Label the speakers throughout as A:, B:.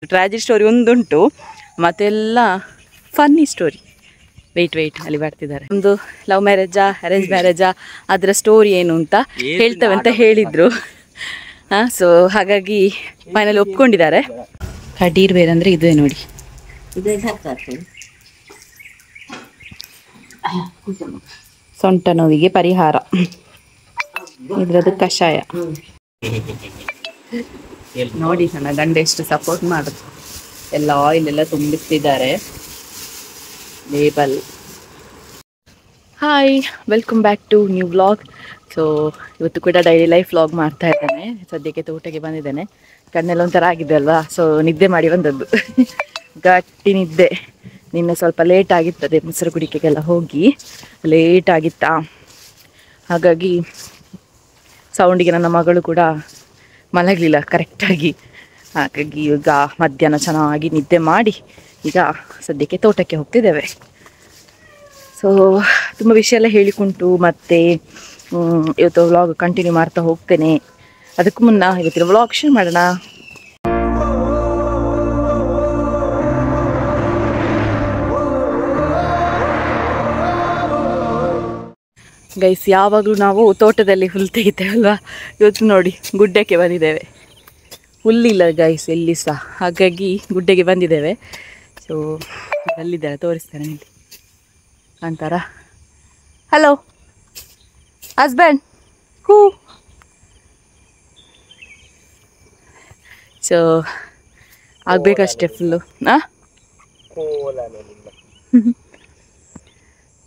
A: Tragedy story ಒಂದುಂಟು, ಮತ್ತೆಲ್ಲ funny story. Weight ಅಲ್ಲಿ ಬರ್ತಿದ್ದಾರೆ. ಒಂದು ಲವ್ ಮ್ಯಾರೇಜಾ ಅರೇಂಜ್ ಮ್ಯಾರೇಜಾ ಅದರ ಸ್ಟೋರಿ ಏನು ಅಂತ ಹೇಳ್ತೇವೆ ಅಂತ ಹೇಳಿದರು. ಸೊ ಹಾಗಾಗಿ ಫೈನಲ್ ಒಪ್ಕೊಂಡಿದ್ದಾರೆ. ಕಡೀರ್ ಬೇರೆ ಅಂದರೆ ಇದೇ ನೋಡಿ, ಸೊಂಟ ನೋವಿಗೆ ಪರಿಹಾರ, ಇದ್ರದ್ದು ಕಷಾಯ ನೋಡಿ. ನನ್ನ ಗಂಡ ಎಷ್ಟು ಸಪೋರ್ಟ್ ಮಾಡುದು. ಎಲ್ಲ ಆಯಿಲ್ ಎಲ್ಲ ತುಂಬಿಸ್ತಿದ್ದಾರೆ. Label. Hi, welcome back to new vlog. So ಇವತ್ತು ಕೂಡ ಡೈಲಿ ಲೈಫ್ ವ್ಲಾಗ್ ಮಾಡ್ತಾ ಇದ್ದೇನೆ. ಸದ್ಯಕ್ಕೆ ತೋಟಕ್ಕೆ ಬಂದಿದ್ದೇನೆ. ಕಣ್ಣೆಲ್ಲ ಒಂಥರ ಆಗಿದೆ ಅಲ್ವಾ, ಸೊ ನಿದ್ದೆ ಮಾಡಿ ಬಂದದ್ದು. ಗಟ್ಟಿ ನಿದ್ದೆ. ನಿನ್ನೆ ಸ್ವಲ್ಪ ಲೇಟ್ ಆಗಿರ್ತದೆ, ಮೊಸರು ಕುಡಿಕೆಗೆಲ್ಲ ಹೋಗಿ ಲೇಟ್ ಆಗಿತ್ತಾ, ಹಾಗಾಗಿ ಸೌಂಡಿಗೆ ನನ್ನ ಮಗಳು ಕೂಡ ಮಲಗಲಿಲ್ಲ ಕರೆಕ್ಟಾಗಿ. ಹಾಗಾಗಿ ಈಗ ಮಧ್ಯಾಹ್ನ ಚೆನ್ನಾಗಿ ನಿದ್ದೆ ಮಾಡಿ ಈಗ ಸದ್ಯಕ್ಕೆ ತೋಟಕ್ಕೆ ಹೋಗ್ತಿದ್ದೇವೆ. ಸೊ ತುಂಬ ವಿಷಯ ಎಲ್ಲ ಹೇಳಿಕೊಂಡು ಮತ್ತೆ ಇವತ್ತು ವ್ಲಾಗ್ ಕಂಟಿನ್ಯೂ ಮಾಡ್ತಾ ಹೋಗ್ತೇನೆ. ಅದಕ್ಕೂ ಮುನ್ನ ಇವತ್ತಿನ ವ್ಲಾಗ್ ಶುರು ಮಾಡೋಣ. ಗೈಸ್, ಯಾವಾಗಲೂ ನಾವು ತೋಟದಲ್ಲಿ ಹುಲ್ಲು ತೆಗಿತೇವೆ ಅಲ್ವಾ, ಇವತ್ತು ನೋಡಿ ಗುಡ್ಡಕ್ಕೆ ಬಂದಿದ್ದೇವೆ. ಹುಲ್ಲಿಲ್ಲ ಗೈಸ್ ಎಲ್ಲಿ ಸಹ, ಹಾಗಾಗಿ ಗುಡ್ಡೆಗೆ ಬಂದಿದ್ದೇವೆ. ಸೊ ಅಲ್ಲಿದ್ದಾರೆ, ತೋರಿಸ್ತೇನೆ ಇಲ್ಲಿ ಅಂತಾರ. ಹಲೋ ಹಸ್ಬೆಂಡ್, ಹೂ. ಸೊ ಆಗಬೇಕಷ್ಟೇ ಫುಲ್ಲು.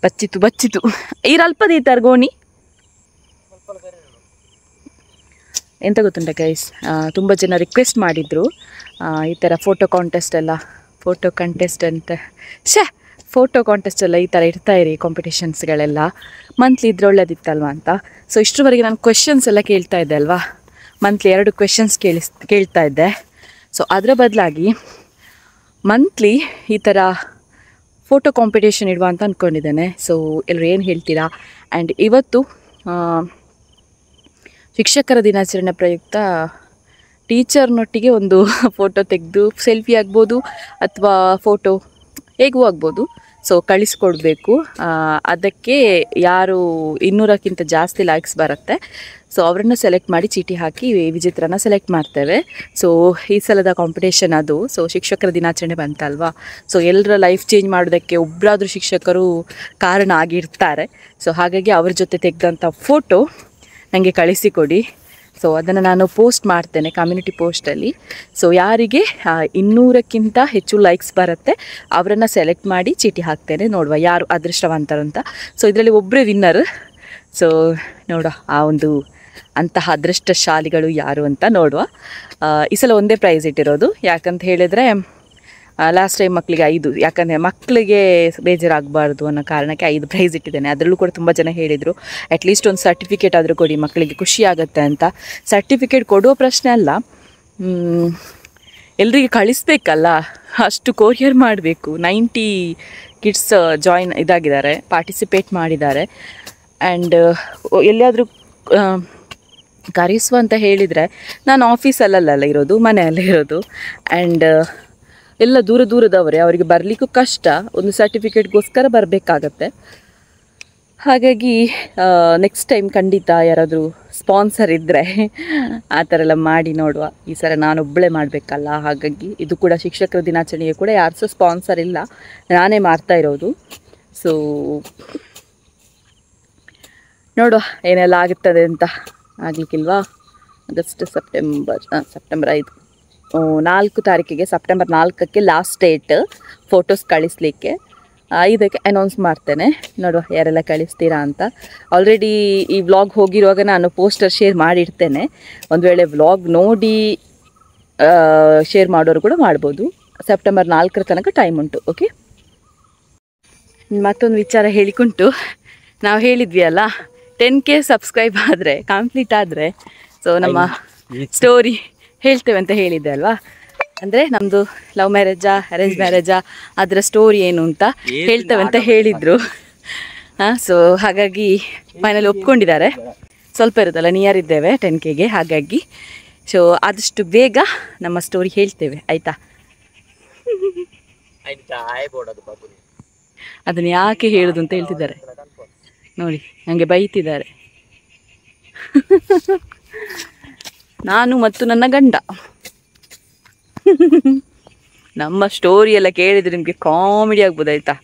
A: ಬಚ್ಚಿತು ಈರಲ್ಪದ ಇತ್ತಾರೆ ಗೋಣಿ. ಎಂತ ಗೊತ್ತುಂಟ ಗೈಸ್, ತುಂಬ ಜನ ರಿಕ್ವೆಸ್ಟ್ ಮಾಡಿದರು ಈ ಥರ ಫೋಟೋ ಕಾಂಟೆಸ್ಟ್ ಎಲ್ಲ ಈ ಥರ ಇರ್ತಾಯಿರಿ ಕಾಂಪಿಟೇಷನ್ಸ್ಗಳೆಲ್ಲ, ಮಂತ್ಲಿ ಇದ್ರೆ ಒಳ್ಳೇದಿತ್ತಲ್ವ ಅಂತ. ಸೊ ಇಷ್ಟರವರೆಗೆ ನಾನು ಕ್ವೆಶನ್ಸ್ ಎಲ್ಲ ಕೇಳ್ತಾ ಇದ್ದೆ ಅಲ್ವಾ, ಮಂತ್ಲಿ 2 ಕ್ವೆಶನ್ಸ್ ಕೇಳ್ತಾ ಇದ್ದೆ. ಸೊ ಅದರ ಬದಲಾಗಿ ಮಂತ್ಲಿ ಈ ಥರ ಫೋಟೋ ಕಾಂಪಿಟೇಷನ್ ಇಡುವ ಅಂತ ಅಂದ್ಕೊಂಡಿದ್ದೇನೆ. ಸೊ ಎಲ್ಲರೂ ಏನು ಹೇಳ್ತೀರಾ? ಆ್ಯಂಡ್ ಇವತ್ತು ಶಿಕ್ಷಕರ ದಿನಾಚರಣೆ ಪ್ರಯುಕ್ತ ಟೀಚರ್ನೊಟ್ಟಿಗೆ ಒಂದು ಫೋಟೋ ತೆಗೆದು ಸೆಲ್ಫಿ ಆಗ್ಬೋದು ಅಥವಾ ಫೋಟೋ ಹೇಗೂ ಆಗ್ಬೋದು. ಸೊ ಕಳಿಸ್ಕೊಡ್ಬೇಕು. ಅದಕ್ಕೆ ಯಾರು 200ಕ್ಕಿಂತ ಜಾಸ್ತಿ ಲೈಕ್ಸ್ ಬರುತ್ತೆ, ಸೊ ಅವರನ್ನು ಸೆಲೆಕ್ಟ್ ಮಾಡಿ ಚೀಟಿ ಹಾಕಿ ವಿಜೇತರನ್ನು ಸೆಲೆಕ್ಟ್ ಮಾಡ್ತೇವೆ. ಸೊ ಈ ಸಲದ ಕಾಂಪಿಟೇಷನ್ ಅದು. ಸೊ ಶಿಕ್ಷಕರ ದಿನಾಚರಣೆ ಬಂತಲ್ವಾ, ಸೊ ಎಲ್ಲರ ಲೈಫ್ ಚೇಂಜ್ ಮಾಡೋದಕ್ಕೆ ಒಬ್ಬರಾದರೂ ಶಿಕ್ಷಕರು ಕಾರಣ ಆಗಿರ್ತಾರೆ. ಸೊ ಹಾಗಾಗಿ ಅವ್ರ ಜೊತೆ ತೆಗೆದಂಥ ಫೋಟೋ ನನಗೆ ಕಳಿಸಿಕೊಡಿ. ಸೊ ಅದನ್ನು ನಾನು ಪೋಸ್ಟ್ ಮಾಡ್ತೇನೆ ಕಮ್ಯುನಿಟಿ ಪೋಸ್ಟಲ್ಲಿ. ಸೊ ಯಾರಿಗೆ 200ಕ್ಕಿಂತ ಹೆಚ್ಚು ಲೈಕ್ಸ್ ಬರುತ್ತೆ ಅವರನ್ನು ಸೆಲೆಕ್ಟ್ ಮಾಡಿ ಚೀಟಿ ಹಾಕ್ತೇನೆ. ನೋಡುವ ಯಾರು ಅದೃಷ್ಟವಂತರು ಅಂತ. ಸೊ ಇದರಲ್ಲಿ ಒಬ್ಬರೇ ವಿನ್ನರ್. ಸೊ ನೋಡುವ ಅಂತಹ ಅದೃಷ್ಟಶಾಲಿಗಳು ಯಾರು ಅಂತ ನೋಡುವ. ಈ ಸಲ ಒಂದೇ ಪ್ರೈಸ್ ಇಟ್ಟಿರೋದು, ಯಾಕಂತ ಹೇಳಿದರೆ ಲಾಸ್ಟ್ ಟೈಮ್ ಮಕ್ಕಳಿಗೆ 5, ಯಾಕಂದರೆ ಮಕ್ಕಳಿಗೆ ಬೇಜಾರಾಗಬಾರ್ದು ಅನ್ನೋ ಕಾರಣಕ್ಕೆ 5 ಪ್ರೈಸ್ ಇಟ್ಟಿದ್ದೇನೆ. ಅದರಲ್ಲೂ ಕೂಡ ತುಂಬ ಜನ ಹೇಳಿದರು ಅಟ್ಲೀಸ್ಟ್ ಒಂದು ಸರ್ಟಿಫಿಕೇಟ್ ಆದರೂ ಕೊಡಿ, ಮಕ್ಕಳಿಗೆ ಖುಷಿ ಆಗುತ್ತೆ ಅಂತ. ಸರ್ಟಿಫಿಕೇಟ್ ಕೊಡೋ ಪ್ರಶ್ನೆ ಅಲ್ಲ, ಎಲ್ರಿಗೆ ಕಳಿಸ್ಬೇಕಲ್ಲ, ಅಷ್ಟು ಕೊರಿಯರ್ ಮಾಡಬೇಕು. 90 ಕಿಡ್ಸ್ ಪಾರ್ಟಿಸಿಪೇಟ್ ಮಾಡಿದ್ದಾರೆ. ಆ್ಯಂಡ್ ಎಲ್ಲಿಯಾದರೂ ಕರೆಸುವ ಅಂತ ಹೇಳಿದರೆ ನಾನು ಆಫೀಸಲ್ಲ ಇರೋದು, ಮನೆಯಲ್ಲೇ ಇರೋದು. ಆ್ಯಂಡ್ ಎಲ್ಲ ದೂರದವರೇ, ಅವರಿಗೆ ಬರಲಿಕ್ಕೂ ಕಷ್ಟ, ಒಂದು ಸರ್ಟಿಫಿಕೇಟ್ಗೋಸ್ಕರ ಬರಬೇಕಾಗತ್ತೆ. ಹಾಗಾಗಿ ನೆಕ್ಸ್ಟ್ ಟೈಮ್ ಖಂಡಿತ ಯಾರಾದರೂ ಸ್ಪಾನ್ಸರ್ ಇದ್ದರೆ ಆ ಥರ ಎಲ್ಲ ಮಾಡಿ ನೋಡುವ. ಈ ಸಲ ನಾನೊಬ್ಬಳೇ ಮಾಡಬೇಕಲ್ಲ, ಹಾಗಾಗಿ ಇದು ಕೂಡ ಶಿಕ್ಷಕರ ದಿನಾಚರಣೆಗೆ ಕೂಡ ಯಾರು ಸಹ ಸ್ಪಾನ್ಸರ್ ಇಲ್ಲ, ನಾನೇ ಮಾಡ್ತಾ ಇರೋದು. ಸೊ ನೋಡುವ ಏನೆಲ್ಲ ಆಗುತ್ತದೆ ಅಂತ. ಆಗಲಿಕ್ಕಿಲ್ವಾ? ಆಗಸ್ಟ್ ಸೆಪ್ಟೆಂಬರ್ 5 4 ತಾರೀಕಿಗೆ, ಸೆಪ್ಟೆಂಬರ್ 4ಕ್ಕೆ ಲಾಸ್ಟ್ ಡೇಟ್ ಫೋಟೋಸ್ ಕಳಿಸ್ಲಿಕ್ಕೆ. 5ಕ್ಕೆ ಅನೌನ್ಸ್ ಮಾಡ್ತೇನೆ. ನೋಡುವ ಯಾರೆಲ್ಲ ಕಳಿಸ್ತೀರಾ ಅಂತ. ಆಲ್ರೆಡಿ ಈ ವ್ಲಾಗ್ ಹೋಗಿರುವಾಗ ನಾನು ಪೋಸ್ಟರ್ ಶೇರ್ ಮಾಡಿರ್ತೇನೆ. ಒಂದು ವೇಳೆ ವ್ಲಾಗ್ ನೋಡಿ ಶೇರ್ ಮಾಡೋರು ಕೂಡ ಮಾಡ್ಬೋದು. ಸೆಪ್ಟೆಂಬರ್ 4 ತನಕ ಟೈಮ್ ಉಂಟು. ಓಕೆ, ಮತ್ತೊಂದು ವಿಚಾರ ಹೇಳಿಕೊಂಡು, ನಾವು ಹೇಳಿದ್ವಿ ಅಲ್ಲ 10K ಸಬ್ಸ್ಕ್ರೈಬ್ ಆದರೆ ಕಂಪ್ಲೀಟ್ ಆದರೆ ಸೊ ನಮ್ಮ ಸ್ಟೋರಿ ಹೇಳ್ತೇವೆ ಅಂತ ಹೇಳಿದ್ದೆ ಅಲ್ವಾ. ಅಂದರೆ ನಮ್ಮದು ಲವ್ ಮ್ಯಾರೇಜಾ ಅರೇಂಜ್ ಮ್ಯಾರೇಜಾ ಅದರ ಸ್ಟೋರಿ ಏನು ಅಂತ ಹೇಳ್ತೇವೆ ಅಂತ ಹೇಳಿದರು. ಸೊ ಹಾಗಾಗಿ ಫೈನಲ್ ಒಪ್ಕೊಂಡಿದ್ದಾರೆ. ಸ್ವಲ್ಪ ಇರುತ್ತಲ್ಲ, ನಿಯರ್ ಇದ್ದೇವೆ 10Kಗೆ. ಹಾಗಾಗಿ ಸೊ ಆದಷ್ಟು ಬೇಗ ನಮ್ಮ ಸ್ಟೋರಿ ಹೇಳ್ತೇವೆ, ಆಯಿತಾ? ಅದನ್ನ ಯಾಕೆ ಹೇಳುದು ಅಂತ ಹೇಳ್ತಿದ್ದಾರೆ ನೋಡಿ, ನನಗೆ ಬೈತಿದ್ದಾರೆ. ನಾನು ಮತ್ತು ನನ್ನ ಗಂಡ. ನಮ್ಮ ಸ್ಟೋರಿ ಎಲ್ಲ ಕೇಳಿದರೆ ನಿಮಗೆ ಕಾಮಿಡಿ ಆಗ್ಬೋದು ಆಯಿತಾ.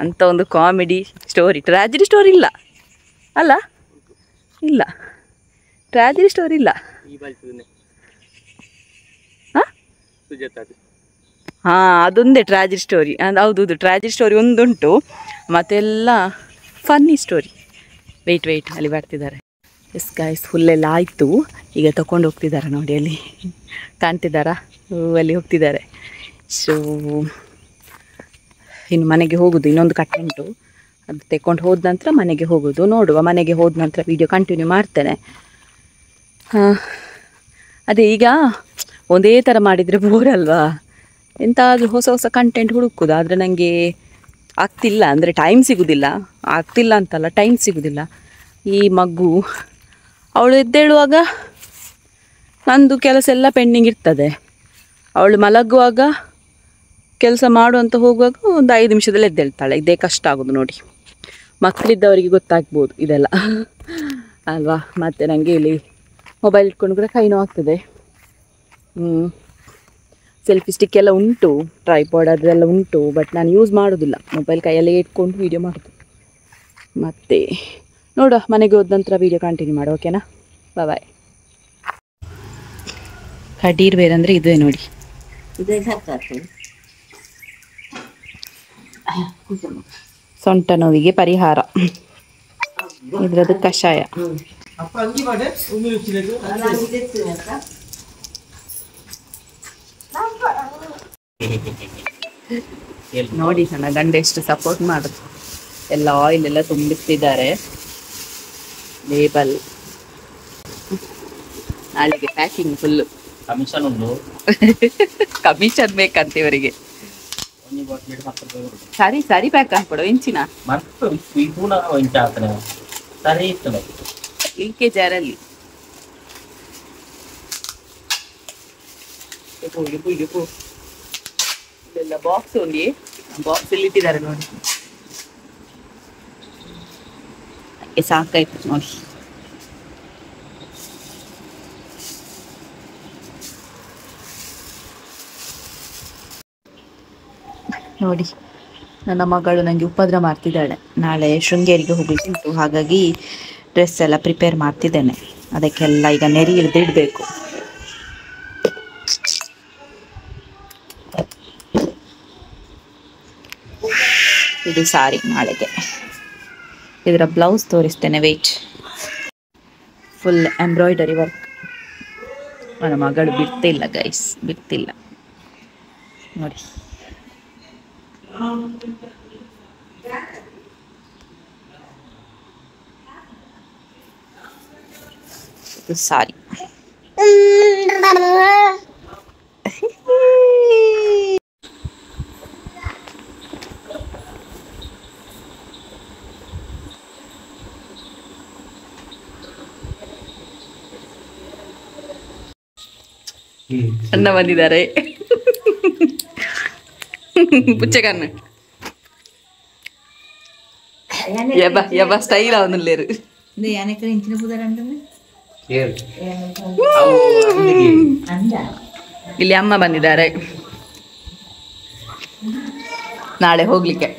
A: ಅಂಥ ಒಂದು ಕಾಮಿಡಿ ಸ್ಟೋರಿ, ಟ್ರ್ಯಾಜಿಡಿ ಸ್ಟೋರಿ ಇಲ್ಲ ಅಲ್ಲ, ಇಲ್ಲ ಟ್ರ್ಯಾಜಿಡಿ ಸ್ಟೋರಿ ಇಲ್ಲ. ಹಾಂ, ಅದೊಂದೇ ಟ್ರ್ಯಾಜಿಡಿ ಸ್ಟೋರಿ. ಹೌದು, ಟ್ರ್ಯಾಜಿಡಿ ಸ್ಟೋರಿ ಒಂದುಂಟು, ಮತ್ತೆಲ್ಲ ಫನ್ನಿ ಸ್ಟೋರಿ. ವೆಯ್ಟ್ ಅಲ್ಲಿ ಬರ್ತಿದ್ದಾರೆ. ಎಸ್ ಗಾಯ್ಸ್, ಹುಲ್ಲೆಲ್ಲ ಆಯಿತು. ಈಗ ತಗೊಂಡು ಹೋಗ್ತಿದ್ದಾರೆ ನೋಡಿ, ಅಲ್ಲಿ ಕಾಣ್ತಿದ್ದಾರಾ, ಅಲ್ಲಿ ಹೋಗ್ತಿದ್ದಾರೆ. ಸೊ ಇನ್ನು ಮನೆಗೆ ಹೋಗೋದು, ಇನ್ನೊಂದು ಕಟ್ಟೆ ಉಂಟು, ಅದು ತೆಕ್ಕೊಂಡು ಹೋದ ನಂತರ ಮನೆಗೆ ಹೋಗೋದು. ನೋಡುವ, ಮನೆಗೆ ಹೋದ ನಂತರ ವೀಡಿಯೋ ಕಂಟಿನ್ಯೂ ಮಾಡ್ತೇನೆ. ಅದೇ ಈಗ ಒಂದೇ ಥರ ಮಾಡಿದರೆ ಬೋರ್ ಅಲ್ವಾ, ಎಂತಾದರೂ ಹೊಸ ಹೊಸ ಕಂಟೆಂಟ್ ಹುಡುಕೋದು. ಆದರೆ ನನಗೆ ಆಗ್ತಿಲ್ಲ, ಅಂದರೆ ಟೈಮ್ ಸಿಗೋದಿಲ್ಲ. ಆಗ್ತಿಲ್ಲ ಅಂತಲ್ಲ, ಟೈಮ್ ಸಿಗೋದಿಲ್ಲ. ಈ ಮಗು ಅವಳು ಎದ್ದೇಳುವಾಗ ನಂದು ಕೆಲಸ ಎಲ್ಲ ಪೆಂಡಿಂಗ್ ಇರ್ತದೆ. ಅವಳು ಮಲಗುವಾಗ ಕೆಲಸ ಮಾಡುವಂತ ಹೋಗುವಾಗ ಒಂದು 5 ನಿಮಿಷದಲ್ಲಿ ಎದ್ದೇಳ್ತಾಳೆ. ಇದೇ ಕಷ್ಟ ಆಗೋದು ನೋಡಿ. ಮಕ್ಕಳಿದ್ದವರಿಗೆ ಗೊತ್ತಾಗ್ಬೋದು ಇದೆಲ್ಲ ಅಲ್ವಾ. ಮತ್ತು ನನಗೆ ಇಲ್ಲಿ ಮೊಬೈಲ್ ಇಟ್ಕೊಂಡು ಕೂಡ ಕೈ ನೋವು ಆಗ್ತದೆ. ಸೆಲ್ಫಿ ಸ್ಟಿಕ್ ಎಲ್ಲ ಉಂಟು, ಟ್ರೈಪಾಡ್ ಅದೆಲ್ಲ ಉಂಟು, ಬಟ್ ನಾನು ಯೂಸ್ ಮಾಡೋದಿಲ್ಲ. ಮೊಬೈಲ್ ಕೈಯಲ್ಲೇ ಇಟ್ಕೊಂಡು ವೀಡಿಯೋ ಮಾಡೋದು. ಮತ್ತು ನೋಡುವ, ಮನೆಗೆ ಹೋದ ನಂತರ ವೀಡಿಯೋ ಕಂಟಿನ್ಯೂ ಮಾಡು, ಓಕೆನಾ? ಬಾಯ್. ಕಡೀರ್ ಬೇರೆ ಅಂದರೆ ಇದೇ ನೋಡಿ, ಸೊಂಟ ನೋವಿಗೆ ಪರಿಹಾರ ಇದ್ರದ್ದು ಕಷಾಯ. ನೋಡಿ ನನ್ನ ಗಂಡ ಎಷ್ಟು ಸಪೋರ್ಟ್ ಮಾಡುದು. ಎಲ್ಲ ಆಯಿಲ್ ಎಲ್ಲ ತುಂಬಿಸ್ತಿದ್ದಾರೆ. ಲೇಬಲ್ ನಾಳೆಗೆ ಪ್ಯಾಕಿಂಗ್ ಫುಲ್ಲು. ಕಮಿಷನ್ ಉಂಟು, ಕಮಿಷನ್ ಬೇಕಂತ ಇವರಿಗೆ. ಸರಿ ಪ್ಯಾಕ್ ಹಾಕ್ಬಿಡು ಇಂಚಿನ ಲೀಕೇಜ್ ಯಾರಲ್ಲಿ ಇಲ್ಲೆಲ್ಲ ಬಾಕ್ಸ್ ಉಂಡಿ, ಬಾಕ್ಸ್ ಇಲ್ಲಿ ಇಟ್ಟಿದ್ದಾರೆ ನೋಡಿ. ಸಾಕಾಯ್ತು ನೋಡಿ. ನೋಡಿ, ನನ್ನ ಮಗಳು ನನಗೆ ಉಪದ್ರ ಮಾಡ್ತಿದ್ದಾಳೆ. ನಾಳೆ ಶೃಂಗೇರಿಗೆ ಹೋಗ್ಲಿಕ್ಕುಂಟು, ಹಾಗಾಗಿ ಡ್ರೆಸ್ ಎಲ್ಲ ಪ್ರಿಪೇರ್ ಮಾಡ್ತಿದ್ದೇನೆ. ಅದಕ್ಕೆಲ್ಲ ಈಗ ನೆರಿ ಹಿಡಿದಿಡಬೇಕು. ಇದು ಸಾರಿ ನಾಳೆಗೆ. ಇದರ ಬ್ಲೌಸ್ ತೋರಿಸ್ತೇನೆ, ವೆಯ್ಟ್. Full embroidery work. ನನ್ನ ಮಗಳು ಬಿಡ್ತಿಲ್ಲ ಗೈಸ್, ಬಿಡ್ತಿಲ್ಲ ನೋಡಿ. ಇದು ಸಾರಿ. ಅಣ್ಣ ಬಂದಿದ್ದಾರೆ. പുച്ചക്കണ്ണ് ಯಬ್ಬ ಸ್ಟೈಲ್ ಅವನಲ್ಲೇರು ಇಲ್ಲಿ ಅಮ್ಮ ಬಂದಿದ್ದಾರೆ ನಾಳೆ ಹೋಗ್ಲಿಕ್ಕೆ.